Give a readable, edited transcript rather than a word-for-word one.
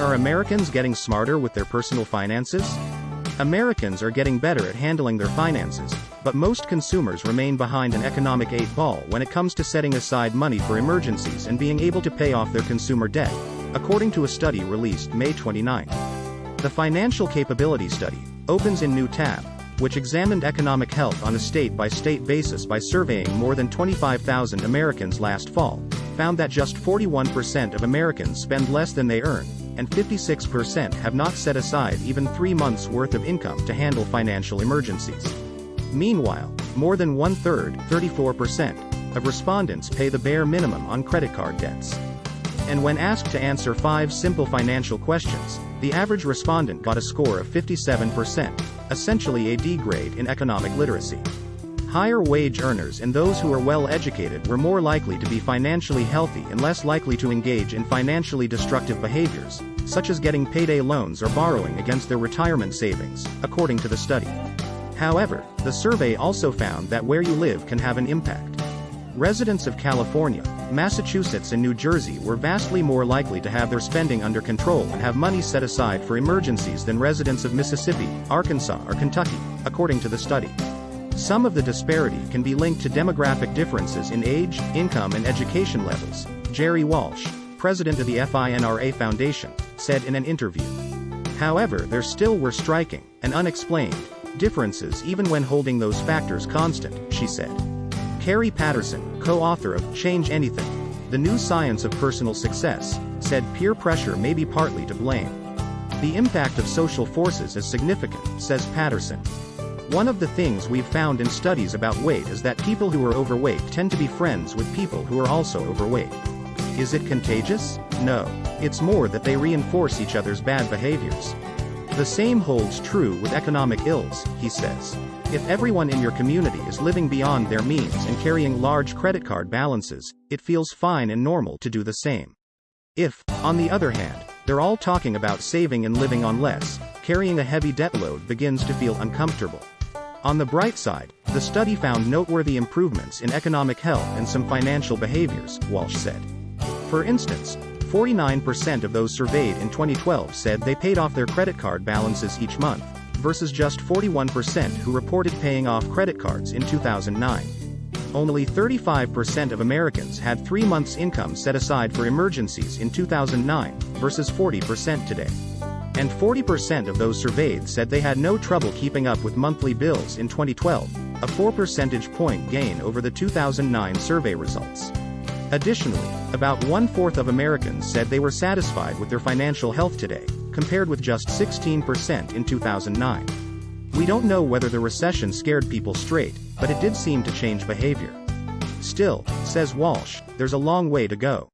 Are Americans getting smarter with their personal finances? Americans are getting better at handling their finances, but most consumers remain behind an economic 8-ball when it comes to setting aside money for emergencies and being able to pay off their consumer debt, according to a study released May 29. The Financial Capability Study opens in new tab, which examined economic health on a state-by-state basis by surveying more than 25,000 Americans last fall, found that just 41% of Americans spend less than they earn, and 56% have not set aside even 3 months' worth of income to handle financial emergencies. Meanwhile, more than one-third, 34%, of respondents pay the bare minimum on credit card debts. And when asked to answer 5 simple financial questions, the average respondent got a score of 57%, essentially a D grade in economic literacy. Higher wage earners and those who are well educated were more likely to be financially healthy and less likely to engage in financially destructive behaviors, such as getting payday loans or borrowing against their retirement savings, according to the study. However, the survey also found that where you live can have an impact. Residents of California, Massachusetts and New Jersey were vastly more likely to have their spending under control and have money set aside for emergencies than residents of Mississippi, Arkansas or Kentucky, according to the study. Some of the disparity can be linked to demographic differences in age, income and education levels, Jerry Walsh, president of the FINRA Foundation, said in an interview. However, there still were striking, and unexplained, differences even when holding those factors constant, she said. Carrie Patterson, co-author of Change Anything: The New Science of Personal Success, said peer pressure may be partly to blame. The impact of social forces is significant, says Patterson. One of the things we've found in studies about weight is that people who are overweight tend to be friends with people who are also overweight. Is it contagious? No. It's more that they reinforce each other's bad behaviors. The same holds true with economic ills, he says. If everyone in your community is living beyond their means and carrying large credit card balances, it feels fine and normal to do the same. If, on the other hand, they're all talking about saving and living on less, carrying a heavy debt load begins to feel uncomfortable. On the bright side, the study found noteworthy improvements in economic health and some financial behaviors, Walsh said. For instance, 49% of those surveyed in 2012 said they paid off their credit card balances each month, versus just 41% who reported paying off credit cards in 2009. Only 35% of Americans had 3 months' income set aside for emergencies in 2009, versus 40% today. And 40% of those surveyed said they had no trouble keeping up with monthly bills in 2012, a 4 percentage point gain over the 2009 survey results. Additionally, about 1/4 of Americans said they were satisfied with their financial health today, compared with just 16% in 2009. We don't know whether the recession scared people straight, but it did seem to change behavior. Still, says Walsh, there's a long way to go.